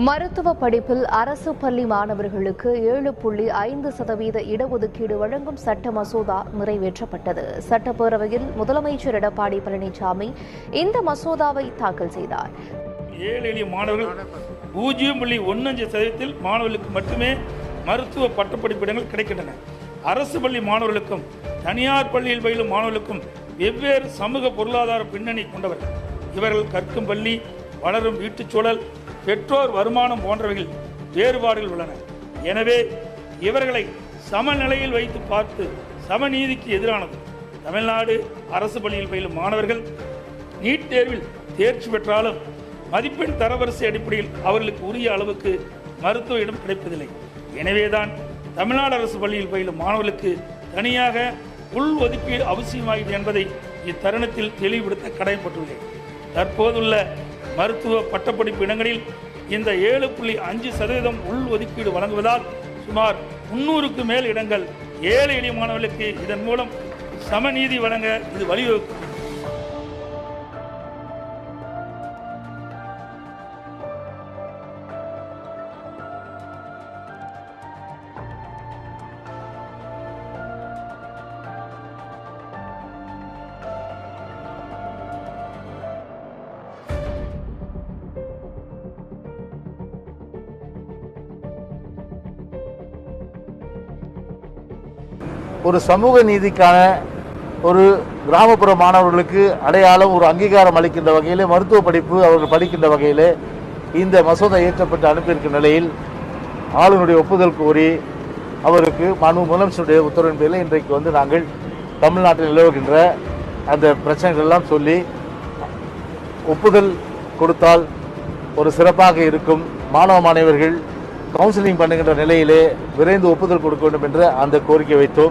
மருத்துவ படிப்பில் அரசு பள்ளி மாணவர்களுக்கு 7.5% இடஒதுக்கீடு வழங்கும் சட்ட மசோதா நிறைவேற்றப்பட்டது. சட்டப்பேரவையில் முதலமைச்சர் எடப்பாடி பழனிசாமி இந்த மசோதாவை தாக்கல் செய்தார். 7 எளிய மாணவர்கள் 0.15% மாணவர்களுக்கு மட்டுமே மருத்துவ பட்டப்படிப்பு இடங்கள் கிடைக்கின்றன. அரசு பள்ளி மாணவர்களுக்கும் தனியார் பள்ளியில் பயிலும் மாணவர்களுக்கும் வெவ்வேறு சமூக பொருளாதார பின்னணி கொண்டவர்கள். இவர்கள் கற்கும் பள்ளி, வளரும் வீட்டுச் சூழல், பெற்றோர் வருமானம் போன்றவைகள் வேறுபாடுகள் உள்ளன. எனவே இவர்களை சமநிலையில் வைத்து பார்த்து சமநீதிக்கு எதிரானது. தமிழ்நாடு அரசு பள்ளியில் பயிலும் மாணவர்கள் நீட் தேர்வில் தேர்ச்சி பெற்றாலும் மதிப்பெண் தரவரிசை அடிப்படையில் அவர்களுக்கு உரிய அளவுக்கு மருத்துவ இடம் கிடைப்பதில்லை. எனவேதான் தமிழ்நாடு அரசு பள்ளியில் பயிலும் மாணவர்களுக்கு தனியாக உள் ஒதுக்கீடு அவசியமாகிறது என்பதை இத்தருணத்தில் தெளிவுபடுத்த கடமைப்பட்டுள்ளேன். தற்போதுள்ள மருத்துவ பட்டப்படிப்பு இடங்களில் இந்த 7.5% உள் ஒதுக்கீடு வழங்குவதால் சுமார் 300க்கு மேல் இடங்கள் ஏழை எளிய மாணவர்களுக்கு இதன் மூலம் சமநீதி வழங்க இது வழிவகுக்கும். ஒரு சமூக நீதிக்கான ஒரு கிராமப்புற மாணவர்களுக்கு அடையாளம், ஒரு அங்கீகாரம் அளிக்கின்ற வகையிலே மருத்துவ படிப்பு அவர்கள் படிக்கின்ற வகையிலே இந்த மசோதா இயற்றப்பட்டு அனுப்பியிருக்கும் நிலையில் ஆளுநருடைய ஒப்புதல் கோரி அவருக்கு முதலமைச்சருடைய உத்தரவின் பேரில் இன்றைக்கு நாங்கள் தமிழ்நாட்டில் நிலவுகின்ற அந்த பிரச்சனைகள் எல்லாம் சொல்லி ஒப்புதல் கொடுத்தால் ஒரு சிறப்பாக இருக்கும், மாணவர்கள் கவுன்சிலிங் பண்ணுகின்ற நிலையிலே விரைந்து ஒப்புதல் கொடுக்க வேண்டும் என்ற அந்த கோரிக்கை வைத்தோம்.